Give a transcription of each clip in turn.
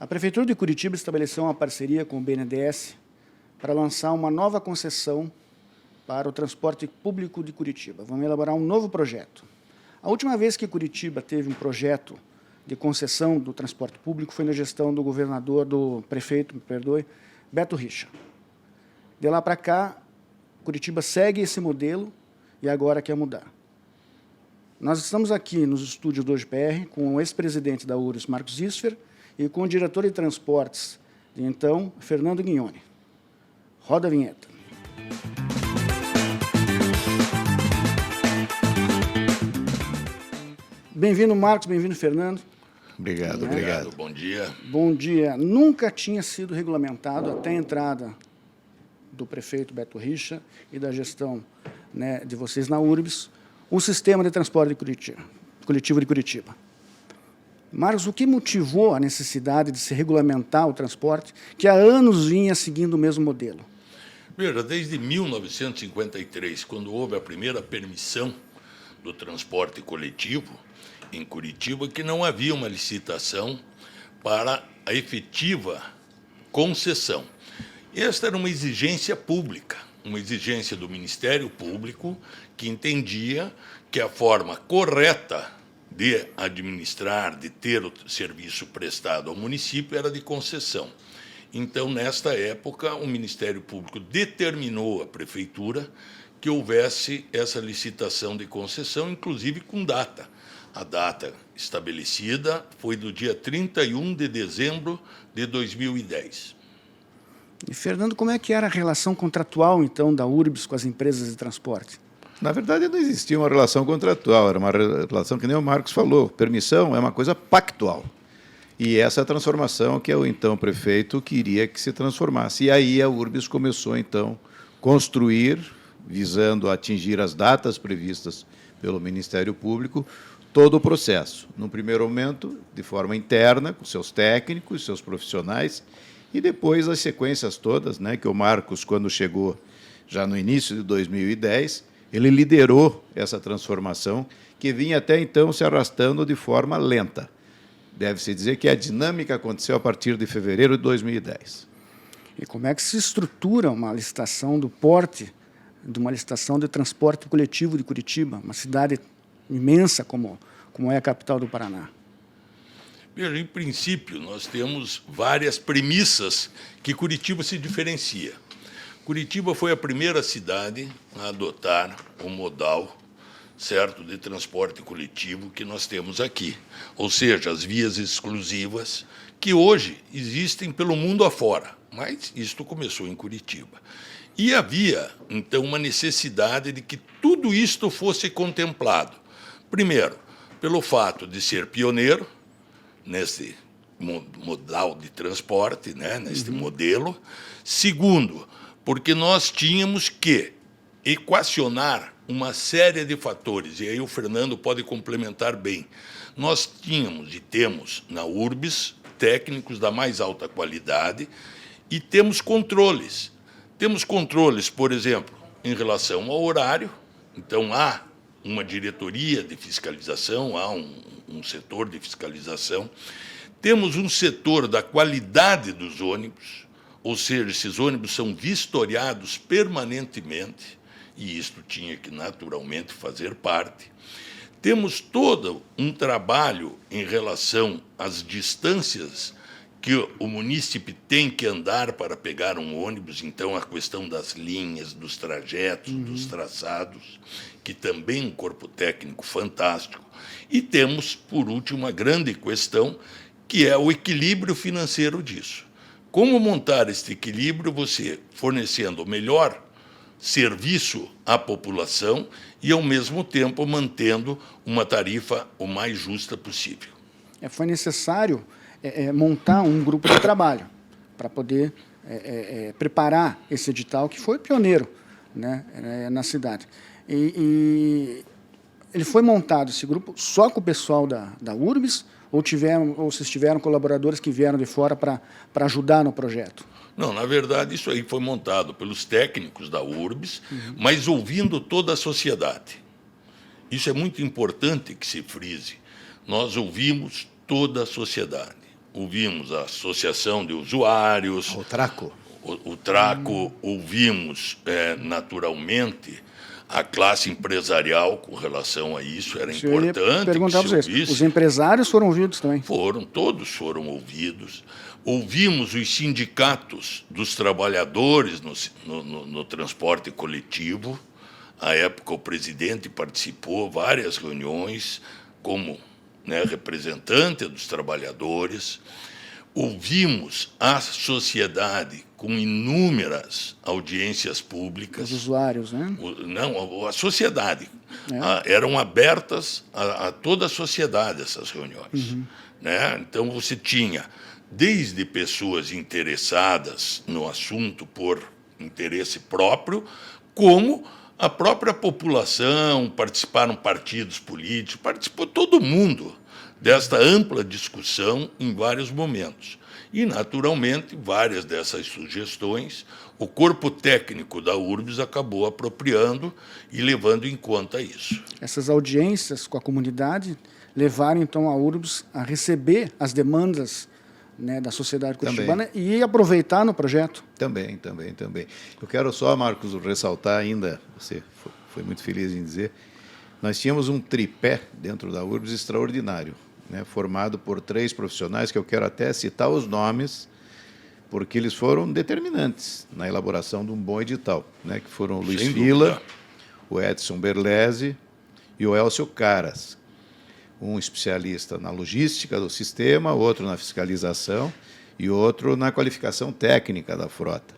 A Prefeitura de Curitiba estabeleceu uma parceria com o BNDES para lançar uma nova concessão para o transporte público de Curitiba. Vamos elaborar um novo projeto. A última vez que Curitiba teve um projeto de concessão do transporte público foi na gestão do prefeito, Beto Richa. De lá para cá, Curitiba segue esse modelo e agora quer mudar. Nós estamos aqui nos estúdios do OGPR com o ex-presidente da URBS, Marcos Isfer, e com o diretor de transportes de então, Fernando Guignoni. Roda a vinheta. Bem-vindo, Marcos, bem-vindo, Fernando. Obrigado, obrigado. Bom dia. Bom dia. Nunca tinha sido regulamentado, até a entrada do prefeito Beto Richa e da gestão, de vocês na URBS, o sistema de transporte coletivo de Curitiba. Marcos, o que motivou a necessidade de se regulamentar o transporte, que há anos vinha seguindo o mesmo modelo? Veja, desde 1953, quando houve a primeira permissão do transporte coletivo em Curitiba, que não havia uma licitação para a efetiva concessão. Esta era uma exigência pública, uma exigência do Ministério Público, que entendia que a forma correta de administrar, de ter o serviço prestado ao município, era de concessão. Então, nesta época, o Ministério Público determinou à Prefeitura que houvesse essa licitação de concessão, inclusive com data. A data estabelecida foi do dia 31 de dezembro de 2010. E, Fernando, como é que era a relação contratual, então, da URBS com as empresas de transporte? Na verdade, não existia uma relação contratual, era uma relação que nem o Marcos falou. Permissão é uma coisa pactual. E essa transformação que o então prefeito queria que se transformasse. E aí a URBS começou, então, a construir, visando atingir as datas previstas pelo Ministério Público, todo o processo. No primeiro momento, de forma interna, com seus técnicos, seus profissionais, e depois as sequências todas, que o Marcos, quando chegou já no início de 2010, ele liderou essa transformação que vinha até então se arrastando de forma lenta. Deve-se dizer que a dinâmica aconteceu a partir de fevereiro de 2010. E como é que se estrutura uma licitação do porte de uma licitação de transporte coletivo de Curitiba, uma cidade imensa como é a capital do Paraná? Veja, em princípio, nós temos várias premissas que Curitiba se diferencia. Curitiba foi a primeira cidade a adotar o modal, certo, de transporte coletivo que nós temos aqui. Ou seja, as vias exclusivas, que hoje existem pelo mundo afora, mas isto começou em Curitiba. E havia, então, uma necessidade de que tudo isto fosse contemplado. Primeiro, pelo fato de ser pioneiro nesse modal de transporte, neste modelo. Segundo, porque nós tínhamos que equacionar uma série de fatores, e aí o Fernando pode complementar bem. Nós tínhamos e temos na URBS técnicos da mais alta qualidade e temos controles. Temos controles, por exemplo, em relação ao horário. Então, há uma diretoria de fiscalização, há um setor de fiscalização. Temos um setor da qualidade dos ônibus, ou seja, esses ônibus são vistoriados permanentemente, e isto tinha que, naturalmente, fazer parte. Temos todo um trabalho em relação às distâncias que o munícipe tem que andar para pegar um ônibus, então a questão das linhas, dos trajetos, dos traçados, que também é um corpo técnico fantástico. E temos, por último, uma grande questão, que é o equilíbrio financeiro disso. Como montar este equilíbrio, você fornecendo o melhor serviço à população e, ao mesmo tempo, mantendo uma tarifa o mais justa possível. Foi necessário montar um grupo de trabalho para poder preparar esse edital, que foi pioneiro na cidade. E ele foi montado, esse grupo, só com o pessoal da URBS, ou vocês tiveram colaboradores que vieram de fora para ajudar no projeto? Não, na verdade, isso aí foi montado pelos técnicos da URBS, mas ouvindo toda a sociedade. Isso é muito importante que se frise. Nós ouvimos toda a sociedade. ouvimos a Associação de Usuários, O Traco. o Traco, ouvimos naturalmente a classe empresarial com relação a isso, era importante perguntar que para se vocês, ouvisse. os empresários foram ouvidos também? Todos foram ouvidos. Ouvimos os sindicatos dos trabalhadores no transporte coletivo. À época, o presidente participou de várias reuniões como representante dos trabalhadores. Ouvimos a sociedade com inúmeras audiências públicas. Os usuários, né? Não, a sociedade. Eram abertas a toda a sociedade essas reuniões. Né? Então, você tinha desde pessoas interessadas no assunto por interesse próprio, como a própria população, participaram partidos políticos, participou todo mundo desta ampla discussão em vários momentos. E, naturalmente, várias dessas sugestões, o corpo técnico da URBS acabou apropriando e levando em conta isso. Essas audiências com a comunidade levaram, então, a URBS a receber as demandas, né, da sociedade curitibana e aproveitar no projeto. Também. Eu quero só, Marcos, ressaltar ainda, você foi muito feliz em dizer, nós tínhamos um tripé dentro da URBS extraordinário, né, formado por 3 profissionais, que eu quero até citar os nomes, porque eles foram determinantes na elaboração de um bom edital, né, que foram o Luiz Vila, o Edson Berlese e o Elcio Caras, um especialista na logística do sistema, outro na fiscalização e outro na qualificação técnica da frota.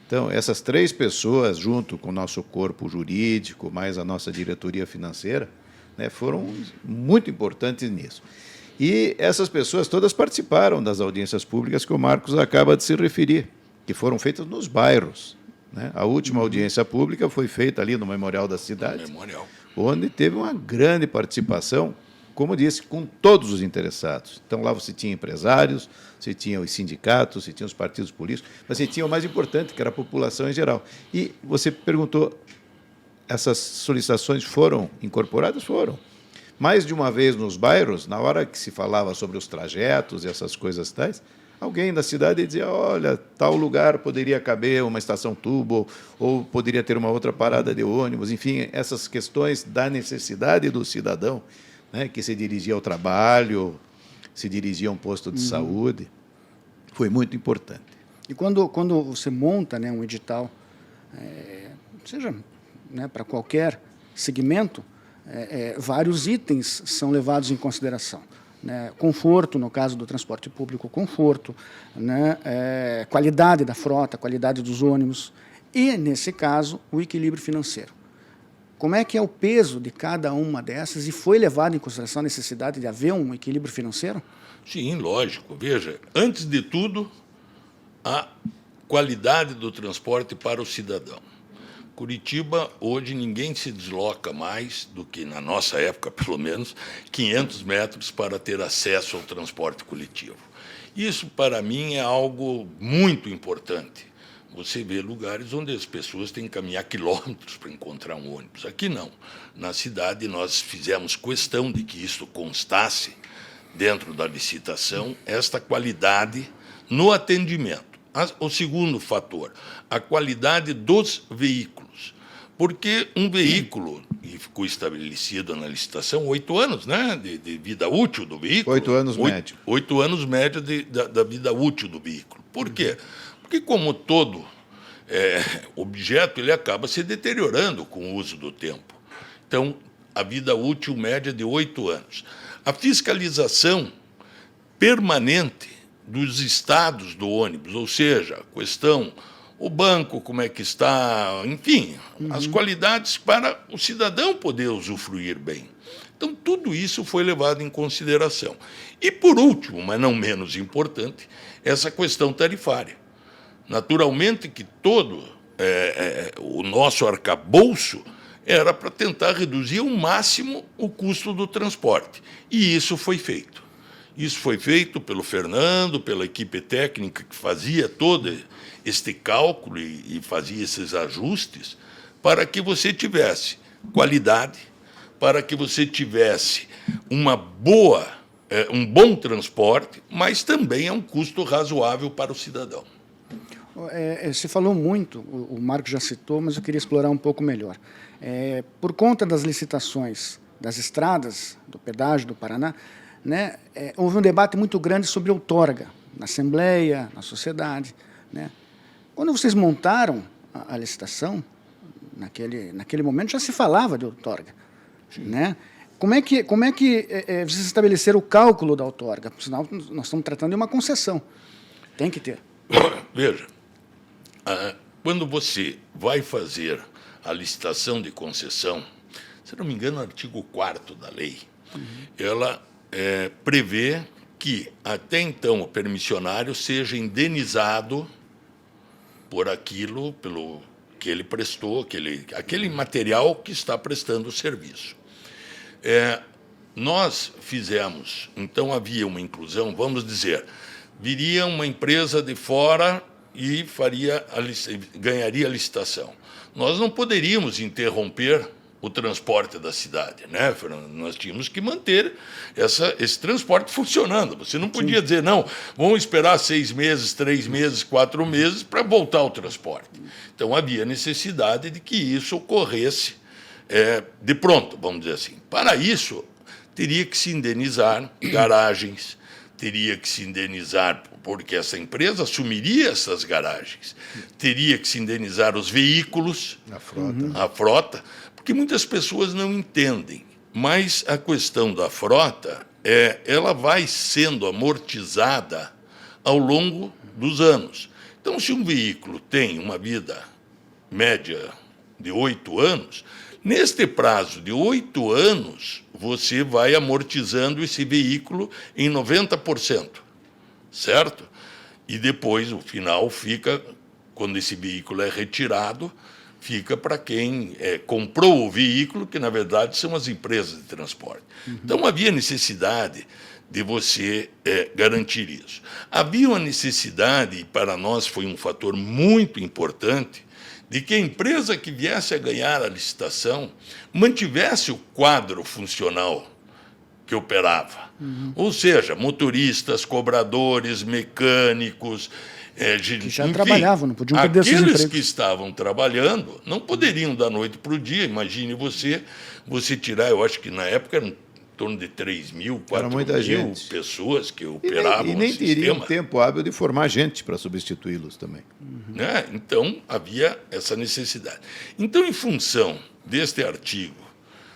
Então, essas 3 pessoas, junto com o nosso corpo jurídico, mais a nossa diretoria financeira, né, foram muito importantes nisso. E essas pessoas todas participaram das audiências públicas que o Marcos acaba de se referir, que foram feitas nos bairros, né? A última audiência pública foi feita ali no Memorial da Cidade, onde teve uma grande participação, como disse, com todos os interessados. Então, lá você tinha empresários, você tinha os sindicatos, você tinha os partidos políticos, mas você tinha o mais importante, que era a população em geral. E você perguntou, essas solicitações foram incorporadas? Foram. Mais de uma vez nos bairros, na hora que se falava sobre os trajetos e essas coisas tais, alguém da cidade dizia, olha, tal lugar poderia caber uma estação tubo, ou poderia ter uma outra parada de ônibus, enfim, essas questões da necessidade do cidadão, né, que se dirigia ao trabalho, se dirigia a um posto de saúde, foi muito importante. E quando você monta, né, um edital, seja, né, para qualquer segmento, vários itens são levados em consideração. Né? Conforto, no caso do transporte público, conforto, né? Qualidade da frota, qualidade dos ônibus e, nesse caso, o equilíbrio financeiro. Como é que é o peso de cada uma dessas e foi levado em consideração a necessidade de haver um equilíbrio financeiro? Sim, lógico. Veja, antes de tudo, a qualidade do transporte para o cidadão. Curitiba, hoje, ninguém se desloca mais do que, na nossa época, pelo menos, 500 metros para ter acesso ao transporte coletivo. Isso, para mim, é algo muito importante. Você vê lugares onde as pessoas têm que caminhar quilômetros para encontrar um ônibus. Aqui não. Na cidade, nós fizemos questão de que isso constasse dentro da licitação, esta qualidade no atendimento. O segundo fator, a qualidade dos veículos. Porque um veículo, e ficou estabelecido na licitação, 8 anos, né, de vida útil do veículo. 8 anos médio. 8 anos médio da vida útil do veículo. Por quê? Porque, como todo objeto, ele acaba se deteriorando com o uso do tempo. Então, a vida útil média é de 8 anos. A fiscalização permanente dos estados do ônibus, ou seja, a questão, o banco, como é que está, enfim, as qualidades para o cidadão poder usufruir bem. Então, tudo isso foi levado em consideração. E, por último, mas não menos importante, essa questão tarifária. Naturalmente que todo o nosso arcabouço era para tentar reduzir ao máximo o custo do transporte. E isso foi feito. Isso foi feito pelo Fernando, pela equipe técnica que fazia todo este cálculo e fazia esses ajustes para que você tivesse qualidade, para que você tivesse uma boa um bom transporte, mas também é um custo razoável para o cidadão. Você falou muito, o Marco já citou, mas eu queria explorar um pouco melhor. Por conta das licitações das estradas, do pedágio do Paraná, né, houve um debate muito grande sobre outorga, na Assembleia, na sociedade. Né? Quando vocês montaram a licitação, naquele momento já se falava de outorga. Né? Como é que vocês estabeleceram o cálculo da outorga? Senão nós estamos tratando de uma concessão. Tem que ter. Veja, quando você vai fazer a licitação de concessão, se não me engano, o artigo 4º da lei, ela prevê que, até então, o permissionário seja indenizado por aquilo, pelo que ele prestou, aquele material que está prestando o serviço. Nós fizemos, então havia uma inclusão, vamos dizer, viria uma empresa de fora e ganharia a licitação. Nós não poderíamos interromper o transporte da cidade, né, Fernando? Nós tínhamos que manter esse transporte funcionando. Você não podia dizer, não, vamos esperar 6 meses, 3 meses, 4 meses para voltar ao transporte. Então, havia necessidade de que isso ocorresse de pronto, vamos dizer assim. Para isso, teria que se indenizar garagens, teria que se indenizar, porque essa empresa assumiria essas garagens, teria que se indenizar os veículos, a frota, porque muitas pessoas não entendem, mas a questão da frota, ela vai sendo amortizada ao longo dos anos. Então, se um veículo tem uma vida média de 8 anos, neste prazo de 8 anos, você vai amortizando esse veículo em 90%, certo? E depois, o final fica, quando esse veículo é retirado, fica para quem comprou o veículo, que, na verdade, são as empresas de transporte. Então, havia necessidade de você garantir isso. Havia uma necessidade, e para nós foi um fator muito importante, de que a empresa que viesse a ganhar a licitação mantivesse o quadro funcional que operava. Ou seja, motoristas, cobradores, mecânicos, que já trabalhavam, não podiam perder seus empregos. Aqueles que estavam trabalhando não poderiam da noite para o dia. Imagine você tirar, eu acho que na época eram em torno de 3 mil, 4 mil pessoas que operavam e nem o sistema. teriam tempo hábil de formar gente para substituí-los também. Né? Então, havia essa necessidade. Então, em função deste artigo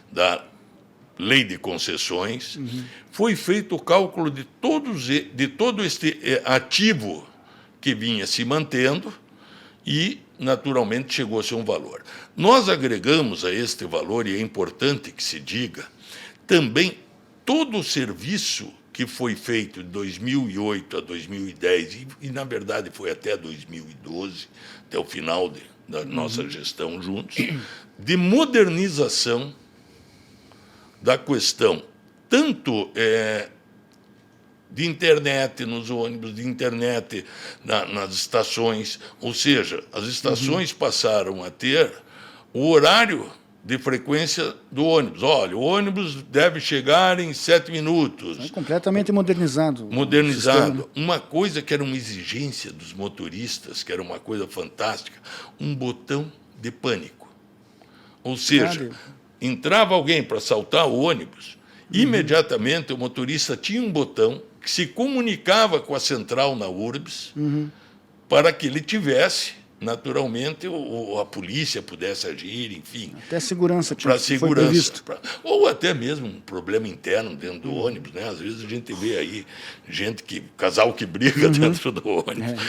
da Lei de Concessões, foi feito o cálculo de todo este ativo que vinha se mantendo e, naturalmente, chegou a ser um valor. Nós agregamos a este valor, e é importante que se diga, também todo o serviço que foi feito de 2008 a 2010, e na verdade foi até 2012, até o final da nossa gestão juntos, de modernização da questão, tanto de internet nos ônibus, de internet nas estações, ou seja, as estações passaram a ter o horário de frequência do ônibus. Olha, o ônibus deve chegar em 7 minutos. É completamente modernizado. Modernizado. Uma coisa que era uma exigência dos motoristas, que era uma coisa fantástica, um botão de pânico. Ou seja, entrava alguém para assaltar o ônibus, imediatamente o motorista tinha um botão que se comunicava com a central na URBS para que ele tivesse, naturalmente, a polícia pudesse agir, enfim. Até a segurança para segurança. Ou até mesmo um problema interno dentro do ônibus, né? Às vezes a gente vê aí casal que briga dentro do ônibus,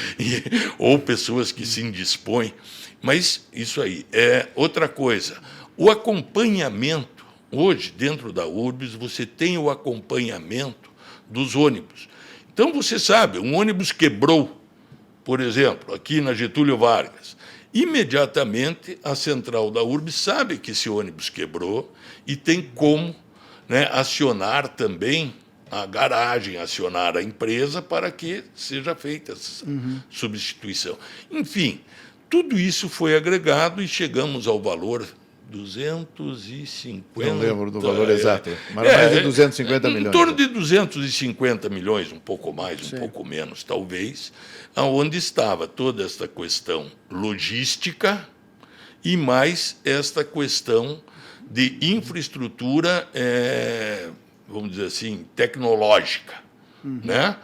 ou pessoas que se indispõem. Mas isso aí é outra coisa. O acompanhamento, hoje, dentro da URBS, você tem o acompanhamento dos ônibus. Então, você sabe, um ônibus quebrou, por exemplo, aqui na Getúlio Vargas, imediatamente a central da URBS sabe que esse ônibus quebrou e tem como, né, acionar também a garagem, acionar a empresa para que seja feita essa substituição. Enfim, tudo isso foi agregado e chegamos ao valor 250... Não lembro do valor exato, mas mais de 250 milhões. Em torno de 250 milhões, um pouco mais, um pouco menos, talvez, onde estava toda esta questão logística e mais esta questão de infraestrutura, vamos dizer assim, tecnológica, né?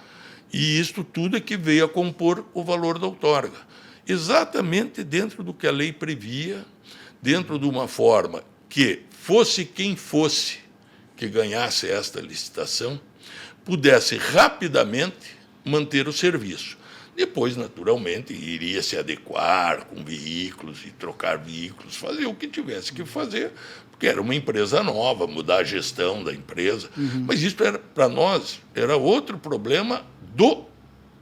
E isto tudo é que veio a compor o valor da outorga. Exatamente dentro do que a lei previa, dentro de uma forma que fosse quem fosse que ganhasse esta licitação, pudesse rapidamente manter o serviço. Depois, naturalmente, iria se adequar com veículos e trocar veículos, fazer o que tivesse que fazer, porque era uma empresa nova, mudar a gestão da empresa. Mas isso, para nós, era outro problema do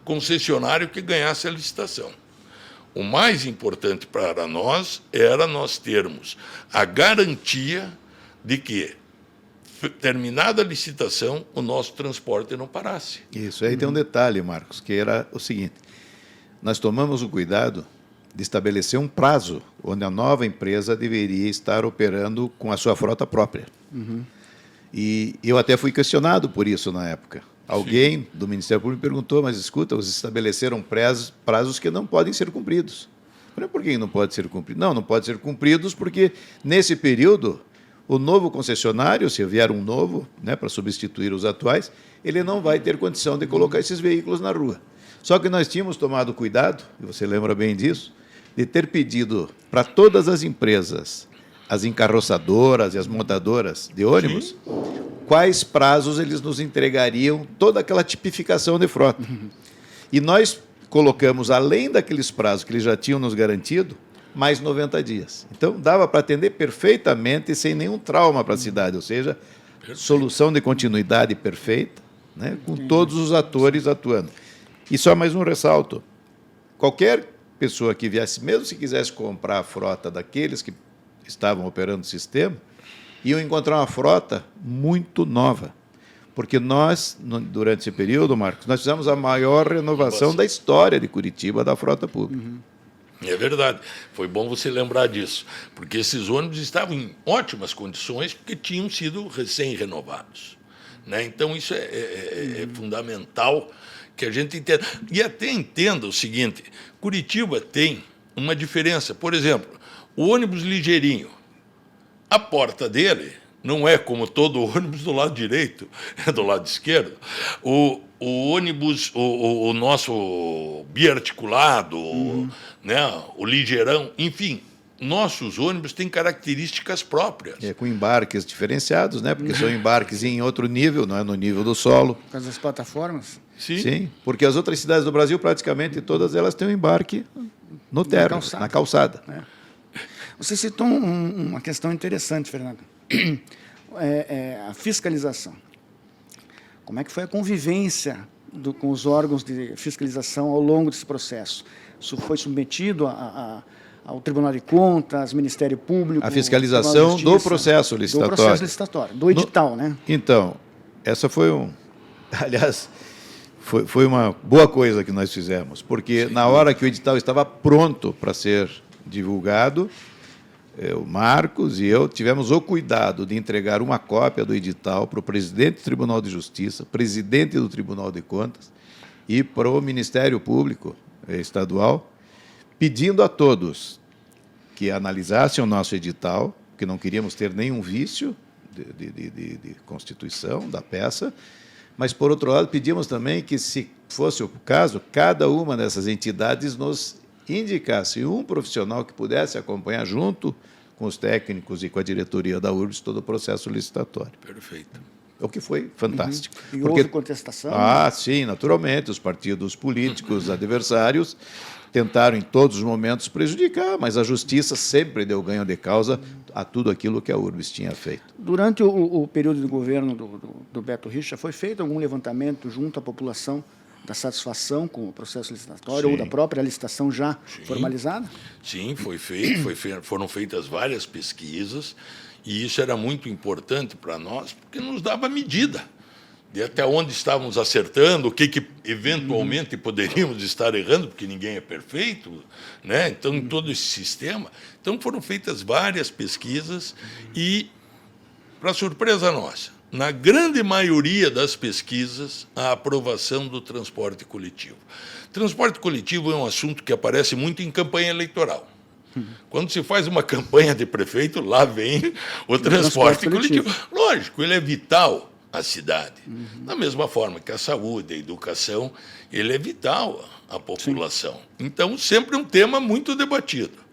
concessionário que ganhasse a licitação. O mais importante para nós era nós termos a garantia de que, terminada a licitação, o nosso transporte não parasse. Isso, aí tem um detalhe, Marcos, que era o seguinte: nós tomamos o cuidado de estabelecer um prazo onde a nova empresa deveria estar operando com a sua frota própria. E eu até fui questionado por isso na época. Alguém do Ministério Público perguntou, mas escuta, vocês estabeleceram prazos que não podem ser cumpridos. Eu falei, por que não pode ser cumprido? Não pode ser cumpridos porque, nesse período, o novo concessionário, se vier um novo, né, para substituir os atuais, ele não vai ter condição de colocar esses veículos na rua. Só que nós tínhamos tomado cuidado, e você lembra bem disso, de ter pedido para todas as empresas, as encarroçadoras e as montadoras de ônibus, quais prazos eles nos entregariam toda aquela tipificação de frota. E nós colocamos, além daqueles prazos que eles já tinham nos garantido, mais 90 dias. Então, dava para atender perfeitamente, sem nenhum trauma para a cidade, ou seja, solução de continuidade perfeita, né, com todos os atores atuando. E só mais um ressalto: qualquer pessoa que viesse, mesmo se quisesse comprar a frota daqueles que estavam operando o sistema, iam encontrar uma frota muito nova. Porque nós, durante esse período, Marcos, nós fizemos a maior renovação da história de Curitiba da frota pública. É verdade. Foi bom você lembrar disso, porque esses ônibus estavam em ótimas condições porque tinham sido recém-renovados, né? Então, isso é fundamental que a gente entenda. E até entenda o seguinte: Curitiba tem uma diferença. Por exemplo, o ônibus ligeirinho, a porta dele não é como todo ônibus do lado direito, é do lado esquerdo. O ônibus, o nosso biarticulado, né, o ligeirão, enfim, nossos ônibus têm características próprias. Com embarques diferenciados, né? Porque são embarques em outro nível, não é no nível do solo. Por causa das plataformas? Sim, porque as outras cidades do Brasil, praticamente todas elas têm um embarque no terra, na calçada. Você citou uma questão interessante, Fernando. A fiscalização. Como é que foi a convivência com os órgãos de fiscalização ao longo desse processo? Isso foi submetido ao Tribunal de Contas, Ministério Público... A fiscalização do processo licitatório. Do processo licitatório, do edital, né? Então, essa foi aliás, foi uma boa coisa que nós fizemos, porque na hora que o edital estava pronto para ser divulgado, o Marcos e eu tivemos o cuidado de entregar uma cópia do edital para o presidente do Tribunal de Justiça, presidente do Tribunal de Contas e para o Ministério Público Estadual, pedindo a todos que analisassem o nosso edital, que não queríamos ter nenhum vício de constituição da peça, mas, por outro lado, pedimos também que, se fosse o caso, cada uma dessas entidades nos indicasse um profissional que pudesse acompanhar junto com os técnicos e com a diretoria da URBS todo o processo licitatório. Perfeito. O que foi fantástico. E houve contestação? Sim, naturalmente. Os partidos políticos adversários tentaram em todos os momentos prejudicar, mas a justiça sempre deu ganho de causa a tudo aquilo que a URBS tinha feito. Durante o período de governo do Beto Richa, foi feito algum levantamento junto à população da satisfação com o processo licitatório ou da própria licitação já formalizada? Sim, foi feito, foram feitas várias pesquisas, e isso era muito importante para nós, porque nos dava medida de até onde estávamos acertando, o que eventualmente poderíamos estar errando, porque ninguém é perfeito, né? Então, em todo esse sistema. Então, foram feitas várias pesquisas e, para surpresa nossa, na grande maioria das pesquisas, a aprovação do transporte coletivo. Transporte coletivo é um assunto que aparece muito em campanha eleitoral. Quando se faz uma campanha de prefeito, lá vem o transporte coletivo. Lógico, ele é vital à cidade. Da mesma forma que a saúde, a educação, ele é vital à população. Então, sempre um tema muito debatido.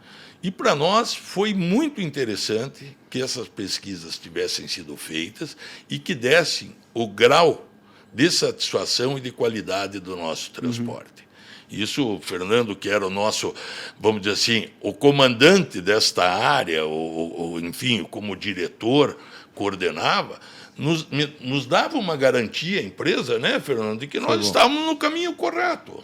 E, para nós, foi muito interessante que essas pesquisas tivessem sido feitas e que dessem o grau de satisfação e de qualidade do nosso transporte. Isso, o Fernando, que era o nosso, vamos dizer assim, o comandante desta área, enfim, como diretor, coordenava, nos dava uma garantia, a empresa, né, Fernando, de que nós estávamos no caminho correto,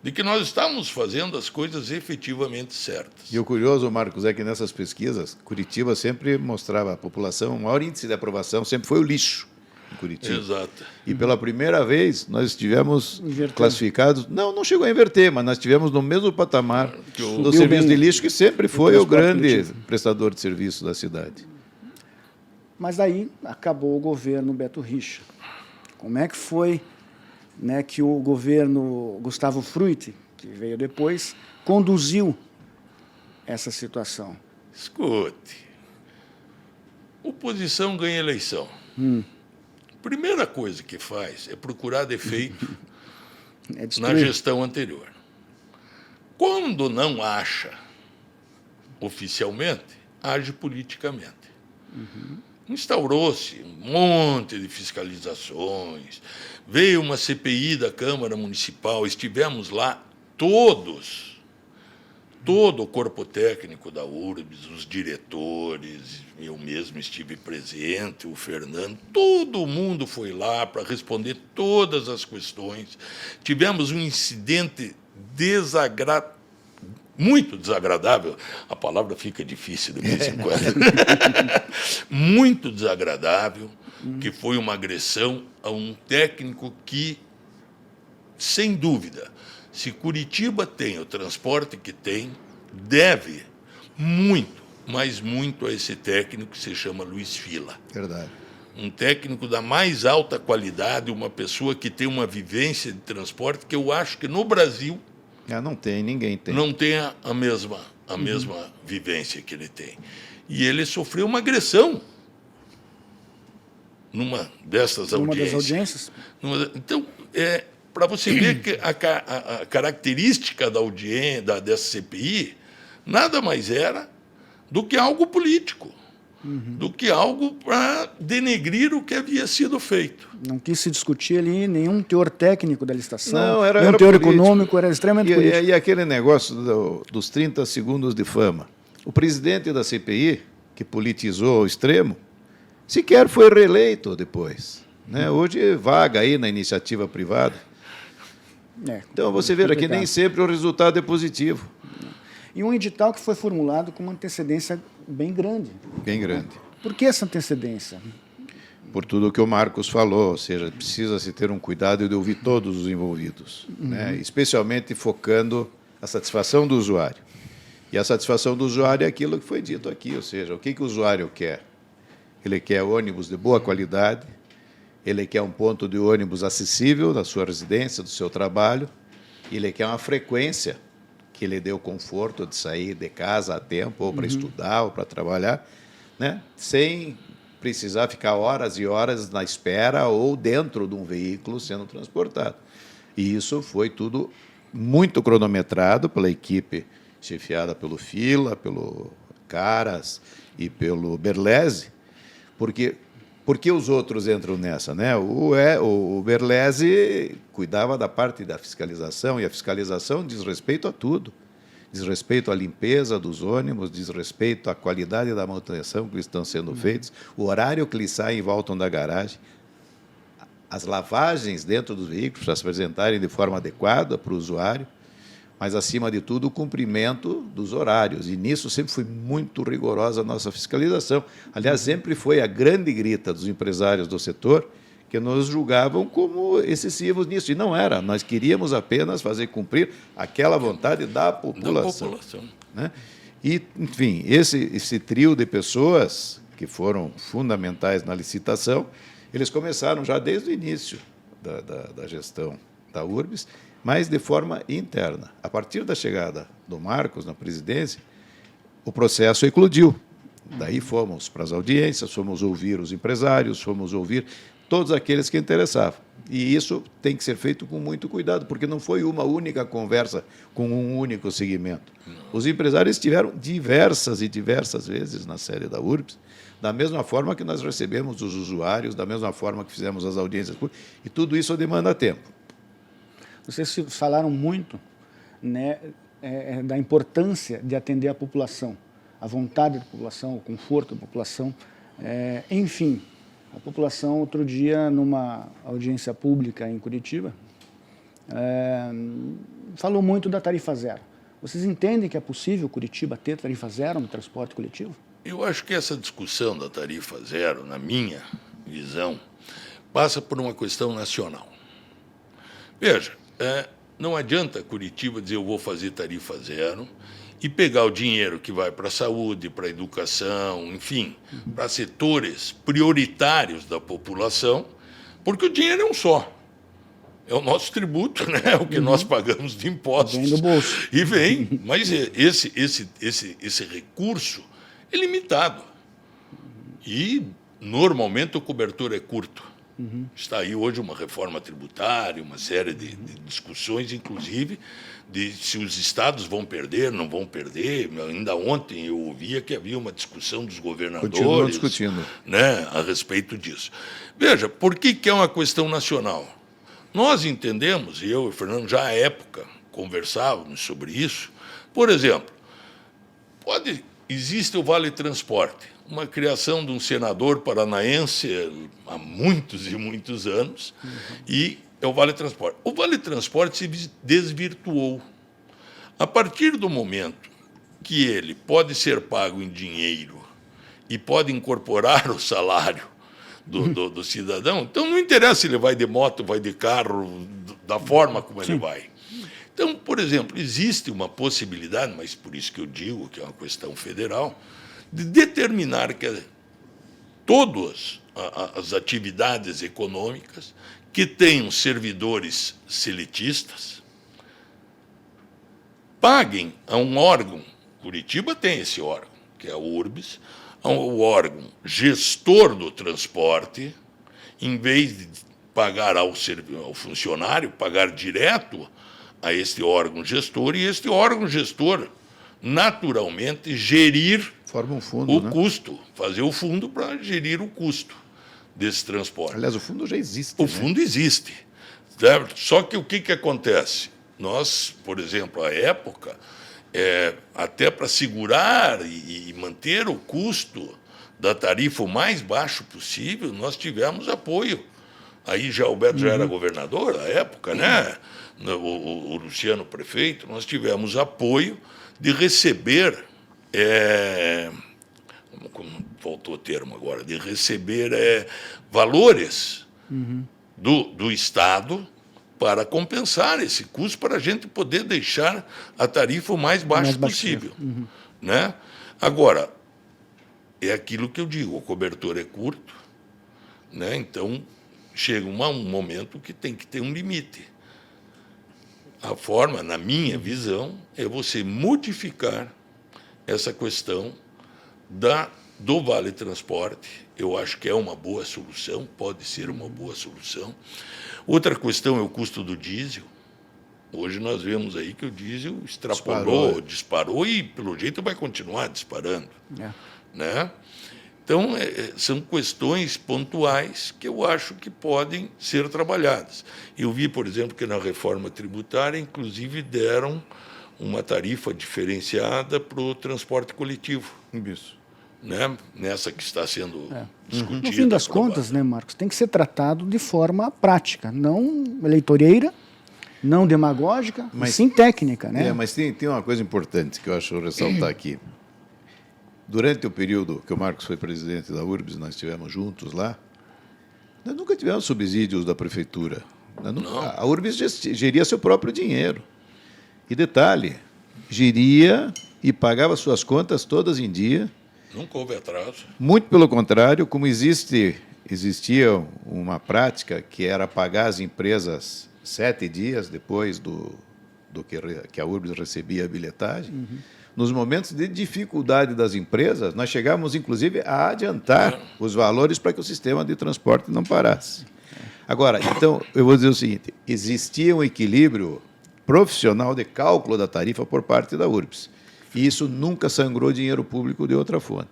de que nós estávamos fazendo as coisas efetivamente certas. E o curioso, Marcos, é que nessas pesquisas, Curitiba sempre mostrava à população, o maior índice de aprovação sempre foi o lixo em Curitiba. Exato. E pela primeira vez nós estivemos classificados, não chegou a inverter, mas nós estivemos no mesmo patamar do serviço de lixo, que sempre foi o grande prestador de serviço da cidade. Mas daí acabou o governo Beto Richa. Como é que foi, né, que o governo Gustavo Frutti, que veio depois, conduziu essa situação? Escute, oposição ganha eleição. Primeira coisa que faz é procurar defeito na gestão anterior. Quando não acha oficialmente, age politicamente. Instaurou-se um monte de fiscalizações, veio uma CPI da Câmara Municipal, estivemos lá todos, todo o corpo técnico da URBS, os diretores, eu mesmo estive presente, o Fernando, todo mundo foi lá para responder todas as questões. Tivemos um incidente muito desagradável, a palavra fica difícil de vez em quando, muito desagradável, que foi uma agressão a um técnico que, sem dúvida, se Curitiba tem o transporte que tem, deve muito, mas muito a esse técnico que se chama Luiz Fila. Verdade. Um técnico da mais alta qualidade, uma pessoa que tem uma vivência de transporte que eu acho que no Brasil não tem, ninguém tem. Não tem a mesma vivência que ele tem. E ele sofreu uma agressão numa dessas audiências. Então, para você ver que a característica da audiência dessa CPI nada mais era do que algo político, do que algo para denegrir o que havia sido feito. Não quis se discutir ali nenhum teor técnico da licitação, era teor político. Econômico, era extremamente político. E aquele negócio dos 30 segundos de fama. O presidente da CPI, que politizou ao extremo, sequer foi reeleito depois. Né? Hoje vaga aí na iniciativa privada. Então, você vê que nem sempre o resultado é positivo. E um edital que foi formulado com uma antecedência bem grande. Bem grande. Por que essa antecedência? Por tudo o que o Marcos falou, ou seja, precisa-se ter um cuidado de ouvir todos os envolvidos, né? Especialmente focando a satisfação do usuário. E a satisfação do usuário é aquilo que foi dito aqui, ou seja, o que o usuário quer? Ele quer ônibus de boa qualidade, ele quer um ponto de ônibus acessível da sua residência, do seu trabalho, e ele quer uma frequência que lhe dê o conforto de sair de casa a tempo, ou para estudar, ou para trabalhar, né? Sem precisar ficar horas e horas na espera ou dentro de um veículo sendo transportado. E isso foi tudo muito cronometrado pela equipe chefiada pelo Fila, pelo Caras e pelo Berlese, porque os outros entram nessa, né? O Berlese cuidava da parte da fiscalização, e a fiscalização diz respeito a tudo. Diz respeito à limpeza dos ônibus, diz respeito à qualidade da manutenção que estão sendo feitos, o horário que eles saem e voltam da garagem, as lavagens dentro dos veículos para se apresentarem de forma adequada para o usuário, mas, acima de tudo, o cumprimento dos horários. E nisso sempre foi muito rigorosa a nossa fiscalização. Aliás, sempre foi a grande grita dos empresários do setor que nos julgavam como excessivos nisso. E não era. Nós queríamos apenas fazer cumprir aquela vontade da população. Né? E, enfim, esse trio de pessoas que foram fundamentais na licitação, eles começaram já desde o início da gestão da URBS, mas de forma interna. A partir da chegada do Marcos na presidência, o processo eclodiu. Daí fomos para as audiências, fomos ouvir os empresários, fomos ouvir todos aqueles que interessavam. E isso tem que ser feito com muito cuidado, porque não foi uma única conversa com um único segmento. Os empresários estiveram diversas vezes na sede da URBS, da mesma forma que nós recebemos os usuários, da mesma forma que fizemos as audiências públicas, e tudo isso demanda tempo. Vocês falaram muito, né, da importância de atender a população, a vontade da população, o conforto da população. Enfim, a população, outro dia, numa audiência pública em Curitiba, falou muito da tarifa zero. Vocês entendem que é possível Curitiba ter tarifa zero no transporte coletivo? Eu acho que essa discussão da tarifa zero, na minha visão, passa por uma questão nacional. Veja, não adianta Curitiba dizer eu vou fazer tarifa zero e pegar o dinheiro que vai para a saúde, para a educação, enfim, para setores prioritários da população, porque o dinheiro é um só. É o nosso tributo, né? O que nós pagamos de impostos. Vem do bolso. E vem, mas esse recurso é limitado. E, normalmente, a cobertura é curto. Está aí hoje uma reforma tributária, uma série de discussões, inclusive, de se os estados vão perder, não vão perder. Ainda ontem eu ouvia que havia uma discussão dos governadores. Continuam discutindo. Né, a respeito disso. Veja, por que é uma questão nacional? Nós entendemos, e eu e o Fernando já à época conversávamos sobre isso, por exemplo, existe o Vale Transporte, uma criação de um senador paranaense há muitos e muitos anos, e é o Vale Transporte. O Vale Transporte se desvirtuou. A partir do momento que ele pode ser pago em dinheiro e pode incorporar o salário do cidadão, então não interessa se ele vai de moto, vai de carro, da forma como ele vai. Então, por exemplo, existe uma possibilidade, mas por isso que eu digo que é uma questão federal, de determinar que todas as atividades econômicas que tenham servidores seletistas paguem a um órgão, Curitiba tem esse órgão, que é a URBS, o órgão gestor do transporte, em vez de pagar ao funcionário, pagar direto a este órgão gestor, e este órgão gestor, naturalmente, gerir Forma um fundo, o custo, fazer o fundo para gerir o custo desse transporte. Aliás, o fundo já existe. O fundo existe. Certo? Só que o que acontece? Nós, por exemplo, à época, até para segurar e manter o custo da tarifa o mais baixo possível, nós tivemos apoio. Aí já o Beto já era governador à época, né? O Luciano prefeito, nós tivemos apoio de receber, como faltou o termo agora, de receber valores do Estado para compensar esse custo, para a gente poder deixar a tarifa o mais baixo possível. Né? Agora, é aquilo que eu digo, o cobertor é curto, né? Então chega um momento que tem que ter um limite. A forma, na minha visão, é você modificar essa questão do Vale Transporte. Eu acho que é uma boa solução, pode ser uma boa solução. Outra questão é o custo do diesel. Hoje nós vemos aí que o diesel disparou e, pelo jeito, vai continuar disparando. Né? Então, são questões pontuais que eu acho que podem ser trabalhadas. Eu vi, por exemplo, que na reforma tributária, inclusive, deram uma tarifa diferenciada para o transporte coletivo. Isso. Né? Nessa que está sendo discutida. No fim das contas, né, Marcos, tem que ser tratado de forma prática, não eleitoreira, não demagógica, mas sim técnica. Né? Mas tem uma coisa importante que eu acho ressaltar aqui. Durante o período que o Marcos foi presidente da URBS, nós estivemos juntos lá, Nós nunca tivemos subsídios da prefeitura. A URBS geria seu próprio dinheiro. E detalhe, geria e pagava suas contas todas em dia. Nunca houve atraso. Muito pelo contrário, como existia uma prática que era pagar as empresas 7 dias depois do que a URBS recebia a bilhetagem. Uhum. Nos momentos de dificuldade das empresas, nós chegávamos, inclusive, a adiantar os valores para que o sistema de transporte não parasse. Agora, então, eu vou dizer o seguinte, existia um equilíbrio profissional de cálculo da tarifa por parte da URBS. E isso nunca sangrou dinheiro público de outra fonte.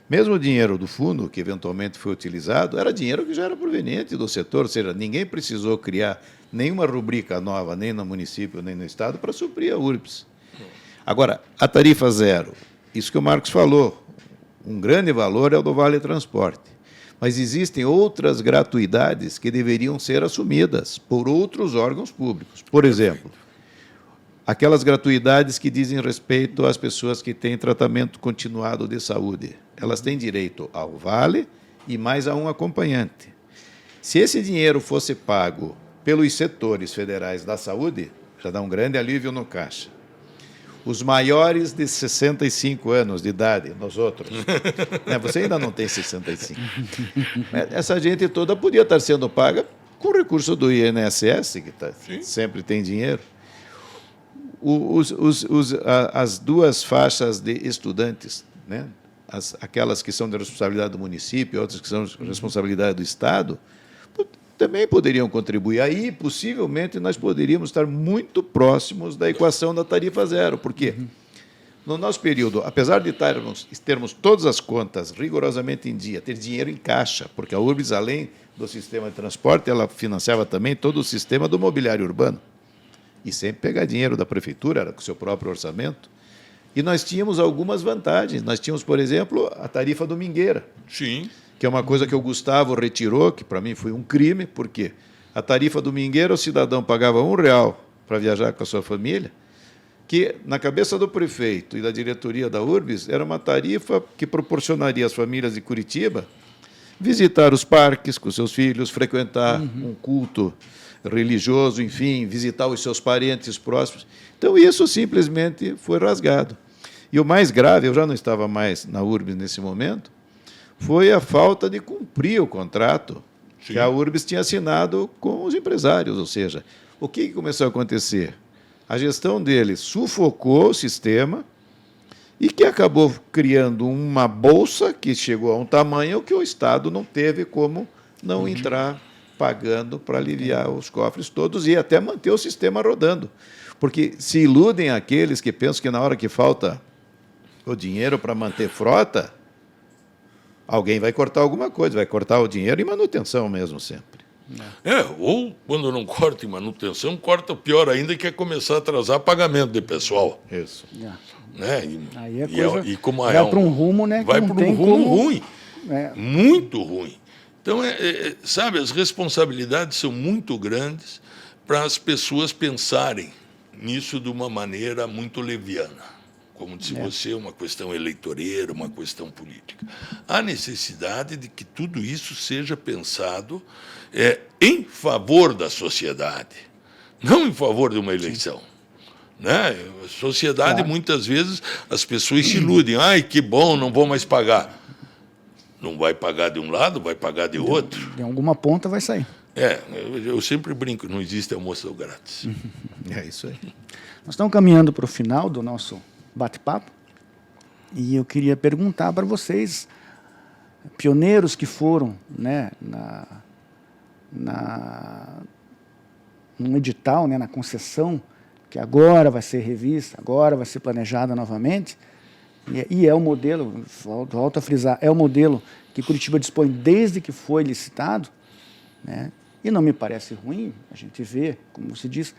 Mesmo o dinheiro do fundo, que eventualmente foi utilizado, era dinheiro que já era proveniente do setor, ou seja, ninguém precisou criar nenhuma rubrica nova, nem no município, nem no Estado, para suprir a URBS. Agora, a tarifa zero, isso que o Marcos falou, um grande valor é o do Vale Transporte. Mas existem outras gratuidades que deveriam ser assumidas por outros órgãos públicos. Por exemplo, aquelas gratuidades que dizem respeito às pessoas que têm tratamento continuado de saúde. Elas têm direito ao vale e mais a um acompanhante. Se esse dinheiro fosse pago pelos setores federais da saúde, já dá um grande alívio no caixa. Os maiores de 65 anos de idade, nós outros, né? Você ainda não tem 65. Essa gente toda podia estar sendo paga com recurso do INSS, que sempre tem dinheiro. As duas faixas de estudantes, né? Aquelas que são de responsabilidade do município, outras que são de responsabilidade do Estado, também poderiam contribuir. Aí, possivelmente, nós poderíamos estar muito próximos da equação da tarifa zero, porque no nosso período, apesar de termos todas as contas rigorosamente em dia, ter dinheiro em caixa, porque a URBS, além do sistema de transporte, ela financiava também todo o sistema do mobiliário urbano. E sempre pegar dinheiro da prefeitura, era com o seu próprio orçamento. E nós tínhamos algumas vantagens. Nós tínhamos, por exemplo, a tarifa domingueira. Sim. Que é uma coisa que o Gustavo retirou, que para mim foi um crime, porque a tarifa domingueira, o cidadão pagava R$1 para viajar com a sua família, que, na cabeça do prefeito e da diretoria da URBS, era uma tarifa que proporcionaria às famílias de Curitiba visitar os parques com seus filhos, frequentar um culto religioso, enfim, visitar os seus parentes próximos. Então, isso simplesmente foi rasgado. E o mais grave, eu já não estava mais na URBS nesse momento, foi a falta de cumprir o contrato que a URBS tinha assinado com os empresários. Ou seja, o que começou a acontecer? A gestão deles sufocou o sistema e que acabou criando uma bolsa que chegou a um tamanho que o Estado não teve como não entrar pagando para aliviar os cofres todos e até manter o sistema rodando. Porque se iludem aqueles que pensam que na hora que falta o dinheiro para manter frota, alguém vai cortar alguma coisa, vai cortar o dinheiro em manutenção mesmo sempre. Ou quando não corta em manutenção, corta pior ainda, que é começar a atrasar pagamento de pessoal. Isso. Né? Aí a coisa e como vai para um rumo, né? Vai para um rumo ruim, É. muito ruim. Então, sabe, as responsabilidades são muito grandes para as pessoas pensarem nisso de uma maneira muito leviana. Como disse você, uma questão eleitoreira, uma questão política. Há necessidade de que tudo isso seja pensado em favor da sociedade, não em favor de uma eleição. Né? A sociedade, muitas vezes, as pessoas se iludem. Ai, que bom, não vou mais pagar. Não vai pagar de um lado, vai pagar de outro. De alguma ponta vai sair. Eu sempre brinco, não existe almoço grátis. É isso aí. Nós estamos caminhando para o final do nosso bate-papo e eu queria perguntar para vocês, pioneiros que foram, né, num edital, né, na concessão, que agora vai ser revista, agora vai ser planejada novamente, e é o modelo, volto a frisar, é o modelo que Curitiba dispõe desde que foi licitado, né, e não me parece ruim, a gente vê, como você diz,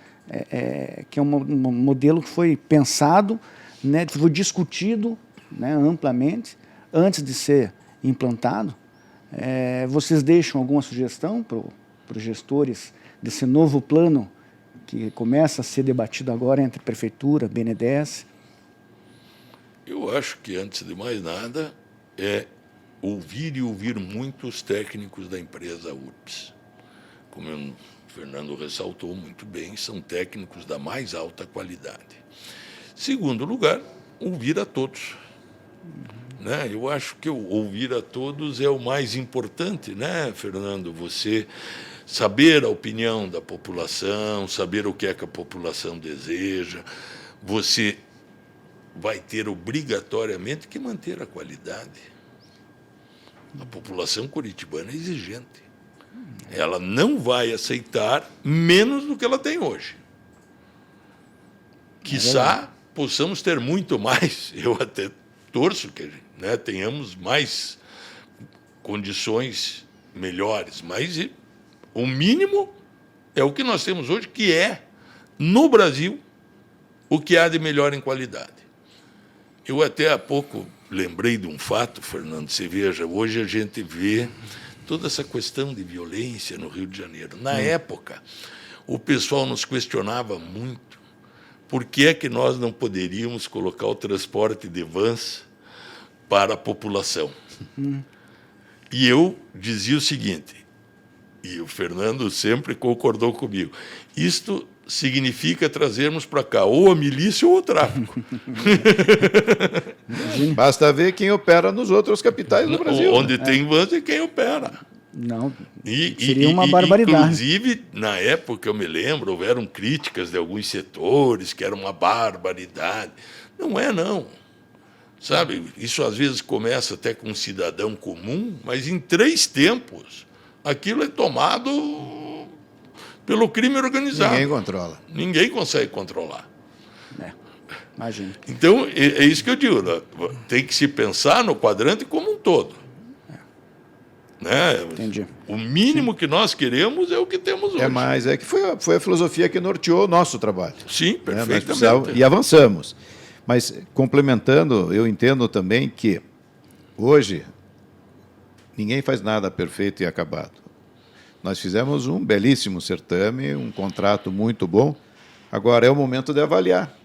que é um modelo que foi pensado, né, foi discutido, né, amplamente antes de ser implantado. Vocês deixam alguma sugestão para os gestores desse novo plano que começa a ser debatido agora entre Prefeitura, BNDES? Eu acho que, antes de mais nada, ouvir e ouvir muito os técnicos da empresa URBS. Como o Fernando ressaltou muito bem, são técnicos da mais alta qualidade. Segundo lugar, ouvir a todos. Né? Eu acho que o ouvir a todos é o mais importante, né, Fernando? Você saber a opinião da população, saber o que é que a população deseja, você vai ter obrigatoriamente que manter a qualidade. A população curitibana é exigente. Ela não vai aceitar menos do que ela tem hoje. Quiçá possamos ter muito mais. Eu até torço que, né, tenhamos mais condições melhores, mas o mínimo é o que nós temos hoje, que é, no Brasil, o que há de melhor em qualidade. Eu até há pouco lembrei de um fato, Fernando, você veja, hoje a gente vê toda essa questão de violência no Rio de Janeiro. Na época, o pessoal nos questionava muito por que é que nós não poderíamos colocar o transporte de vans para a população. E eu dizia o seguinte, e o Fernando sempre concordou comigo, isto significa trazermos para cá ou a milícia ou o tráfico. Basta ver quem opera nos outros capitais do Brasil. Onde tem vans é quem opera. Não, seria uma barbaridade. Inclusive, na época, eu me lembro, houveram críticas de alguns setores, que era uma barbaridade. Não é, não. Sabe, isso às vezes começa até com um cidadão comum, mas em 3 tempos, aquilo é tomado pelo crime organizado. Ninguém controla. Ninguém consegue controlar. Imagina. Então, é isso que eu digo, né? Tem que se pensar no quadrante como um todo. Né? Entendi. O mínimo que nós queremos é o que temos hoje. É que foi a filosofia que norteou o nosso trabalho. Sim, Né? Nós perfeitamente. precisávamos, e avançamos. Mas, complementando, eu entendo também que hoje ninguém faz nada perfeito e acabado. Nós fizemos um belíssimo certame, um contrato muito bom. Agora é o momento de avaliar.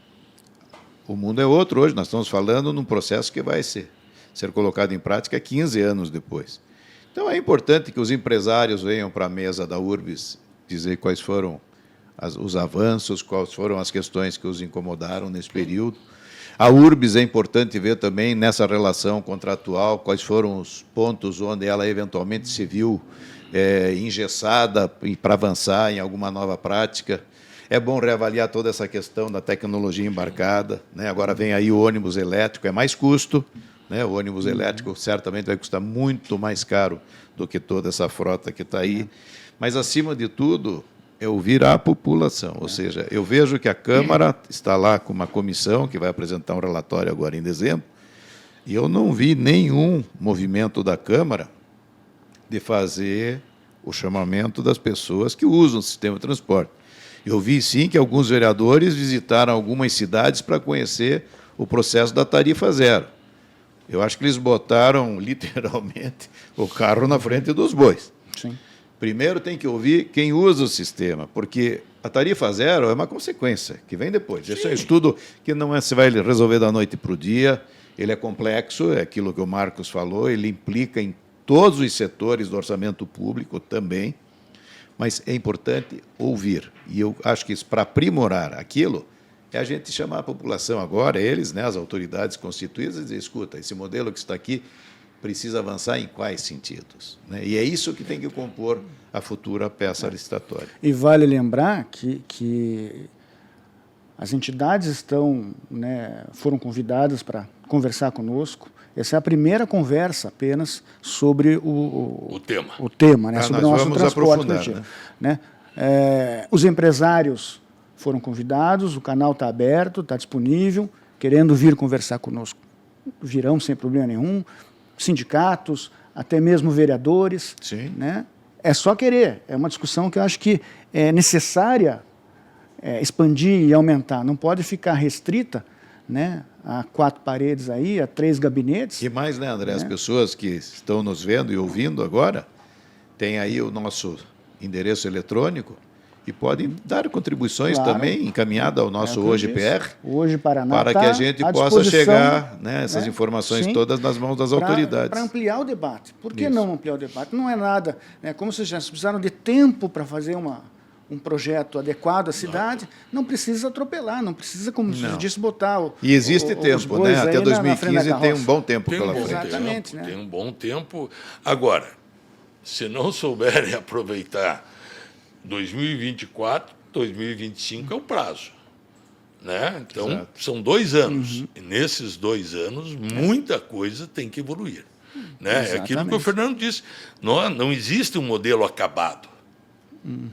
O mundo é outro hoje. Nós estamos falando num processo que vai ser colocado em prática 15 anos depois. Então, é importante que os empresários venham para a mesa da URBS dizer quais foram os avanços, quais foram as questões que os incomodaram nesse período. A URBS é importante ver também nessa relação contratual quais foram os pontos onde ela eventualmente se viu engessada para avançar em alguma nova prática. É bom reavaliar toda essa questão da tecnologia embarcada. Né? Agora vem aí o ônibus elétrico, é mais custo. Né? O ônibus elétrico certamente vai custar muito mais caro do que toda essa frota que está aí. Mas, acima de tudo, é ouvir a população. Ou seja, eu vejo que a Câmara está lá com uma comissão que vai apresentar um relatório agora em dezembro, e eu não vi nenhum movimento da Câmara de fazer o chamamento das pessoas que usam o sistema de transporte. Eu vi, sim, que alguns vereadores visitaram algumas cidades para conhecer o processo da tarifa zero. Eu acho que eles botaram, literalmente, o carro na frente dos bois. Sim. Primeiro tem que ouvir quem usa o sistema, porque a tarifa zero é uma consequência, que vem depois. Esse é um estudo que não se vai resolver da noite para o dia, ele é complexo, é aquilo que o Marcos falou, ele implica em todos os setores do orçamento público também, mas é importante ouvir. E eu acho que isso, para aprimorar aquilo, é a gente chamar a população agora, eles, né, as autoridades constituídas, e dizer, escuta, esse modelo que está aqui precisa avançar em quais sentidos? Né? E é isso que tem que compor a futura peça licitatória. E vale lembrar que as entidades foram convidadas para conversar conosco. Essa é a primeira conversa apenas sobre o tema, né? Sobre o nosso transporte coletivo. Né? Os empresários foram convidados, o canal está aberto, está disponível, querendo vir conversar conosco. Virão sem problema nenhum, sindicatos, até mesmo vereadores. Sim. Né? É só querer, é uma discussão que eu acho que é necessária expandir e aumentar, não pode ficar restrita, né, a 4 paredes aí, a 3 gabinetes. E mais, né, André, as pessoas que estão nos vendo e ouvindo agora, tem aí o nosso endereço eletrônico, e podem dar contribuições Claro. também encaminhadas ao nosso É o que eu Hoje disse. PR, Hoje Paraná para tá que a gente à possa disposição, chegar, né, essas né? informações Sim. todas nas mãos das autoridades. Para ampliar o debate. Por que Isso. não ampliar o debate? Não é nada, né? Como vocês já precisaram de tempo para fazer um projeto adequado à cidade, não precisa atropelar, não precisa, como você disse, botar E existe os tempo, bois né? aí Até na frente da 2015 tem um carroça. bom tempo Tem um pela bom frente. Exatamente, tempo, né? tem um bom tempo. Agora, se não souberem aproveitar 2024, 2025 é o prazo. Né? Então, Exato. são 2 anos. E nesses 2 anos, muita coisa tem que evoluir. Né? É aquilo que o Exatamente. Fernando disse. Não existe um modelo acabado.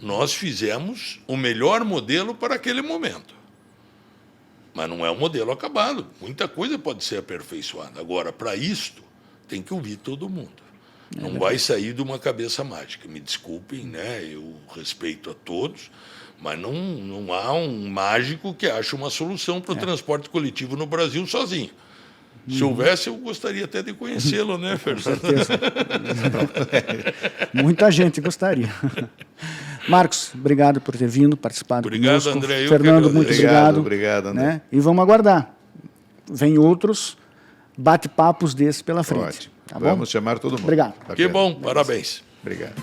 Nós fizemos o melhor modelo para aquele momento. Mas não é um modelo acabado. Muita coisa pode ser aperfeiçoada. Agora, para isto, tem que ouvir todo mundo. Não vai sair de uma cabeça mágica. Me desculpem, né? Eu respeito a todos, mas não há um mágico que ache uma solução para o transporte coletivo no Brasil sozinho. Se houvesse, eu gostaria até de conhecê-lo, né, Fernando? Muita gente gostaria. Marcos, obrigado por ter vindo, participado Obrigado, conosco. André, eu que Fernando, agradeço. muito Obrigado, obrigado. obrigado, André. Né? E vamos aguardar. Vem outros bate-papos desses pela frente. Ótimo. Tá bom? Vamos chamar todo mundo. Obrigado. Que bom, parabéns. Obrigado.